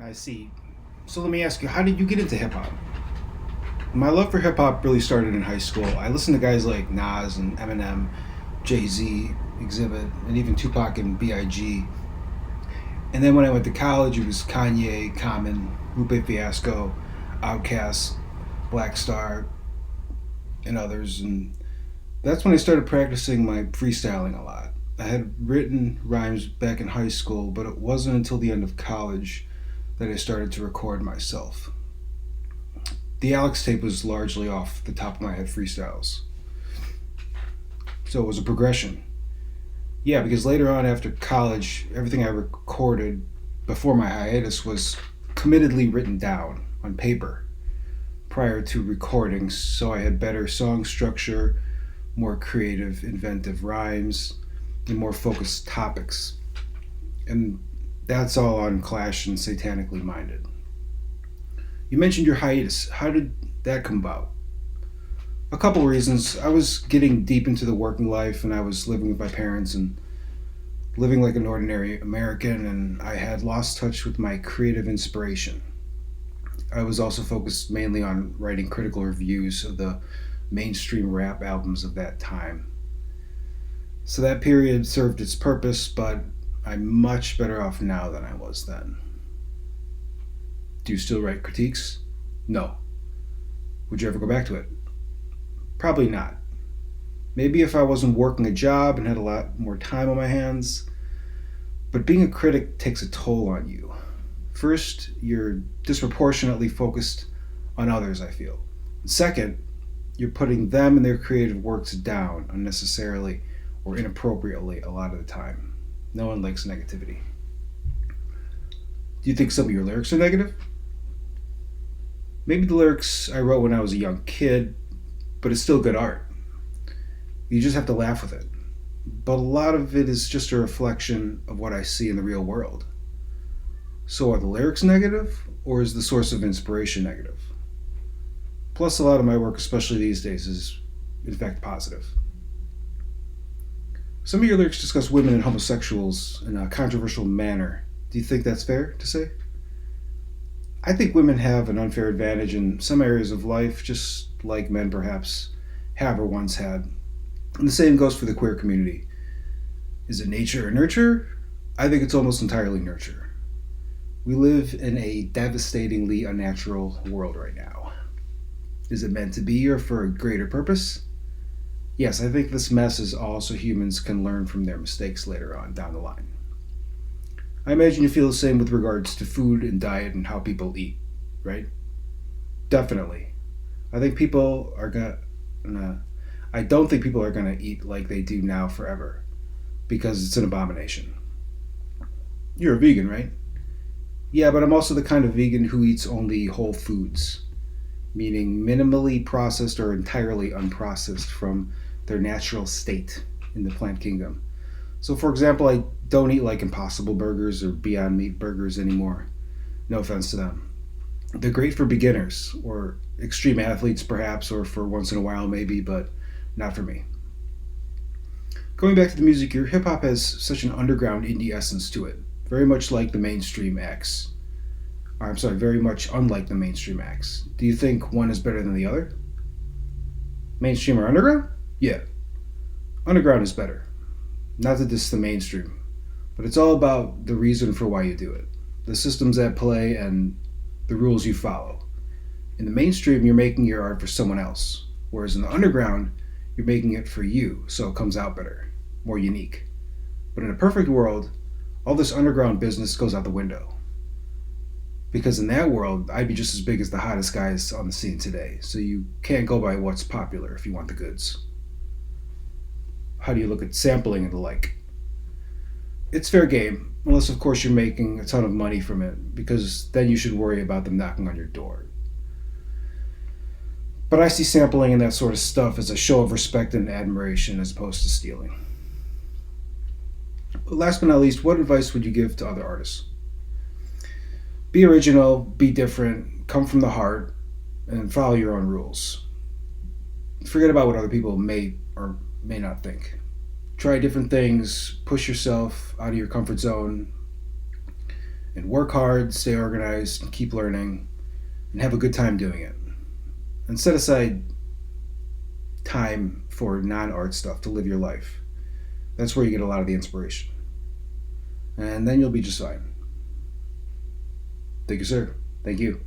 I see. So let me ask you, how did you get into hip hop? My love for hip hop really started in high school. I listened to guys like Nas and Eminem, Jay Z, Exhibit, and even Tupac and B.I.G. And then when I went to college, it was Kanye, Common, Lupe Fiasco, Outkast, Black Star, and others. And that's when I started practicing my freestyling a lot. I had written rhymes back in high school, but it wasn't until the end of college that I started to record myself. The Alex tape was largely off the top of my head freestyles. So it was a progression. Yeah, because later on after college, everything I recorded before my hiatus was committedly written down on paper prior to recording, so I had better song structure, more creative, inventive rhymes, and more focused topics. And that's all on Clash and Satanically Minded. You mentioned your hiatus. How did that come about? A couple reasons. I was getting deep into the working life and I was living with my parents and living like an ordinary American, and I had lost touch with my creative inspiration. I was also focused mainly on writing critical reviews of the mainstream rap albums of that time. So that period served its purpose, but I'm much better off now than I was then. Do you still write critiques? No. Would you ever go back to it? Probably not. Maybe if I wasn't working a job and had a lot more time on my hands. But being a critic takes a toll on you. First, you're disproportionately focused on others, I feel. Second, you're putting them and their creative works down unnecessarily or inappropriately a lot of the time. No one likes negativity. Do you think some of your lyrics are negative? Maybe the lyrics I wrote when I was a young kid, but it's still good art. You just have to laugh with it. But a lot of it is just a reflection of what I see in the real world. So are the lyrics negative, or is the source of inspiration negative? Plus, a lot of my work, especially these days, is in fact positive. Some of your lyrics discuss women and homosexuals in a controversial manner. Do you think that's fair to say? I think women have an unfair advantage in some areas of life, just like men perhaps have or once had. And the same goes for the queer community. Is it nature or nurture? I think it's almost entirely nurture. We live in a devastatingly unnatural world right now. Is it meant to be or for a greater purpose? Yes, I think this mess is all so humans can learn from their mistakes later on down the line. I imagine you feel the same with regards to food and diet and how people eat, right? Definitely. I think people are gonna. I don't think people are gonna eat like they do now forever because it's an abomination. You're a vegan, right? Yeah, but I'm also the kind of vegan who eats only whole foods, meaning minimally processed or entirely unprocessed from their natural state in the plant kingdom. So, for example, I don't eat like Impossible Burgers or Beyond Meat Burgers anymore. No offense to them. They're great for beginners or extreme athletes, perhaps, or for once in a while, maybe, but not for me. Going back to the music, your hip hop has such an underground indie essence to it, very much like the mainstream acts. Or, I'm sorry, very much unlike the mainstream acts. Do you think one is better than the other? Mainstream or underground? Yeah, underground is better. Not that this is the mainstream, but it's all about the reason for why you do it, the systems at play, and the rules you follow. In the mainstream, you're making your art for someone else, whereas in the underground, you're making it for you, so it comes out better, more unique. But in a perfect world, all this underground business goes out the window. Because in that world, I'd be just as big as the hottest guys on the scene today, so you can't go by what's popular if you want the goods. How do you look at sampling and the like? It's fair game, unless of course you're making a ton of money from it, because then you should worry about them knocking on your door. But I see sampling and that sort of stuff as a show of respect and admiration as opposed to stealing. Last but not least, what advice would you give to other artists? Be original, be different, come from the heart, and follow your own rules. Forget about what other people may or may not think. Try different things, push yourself out of your comfort zone, and work hard, stay organized, and keep learning, and have a good time doing it. And set aside time for non art stuff to live your life. That's where you get a lot of the inspiration. And then you'll be just fine. Thank you, sir. Thank you.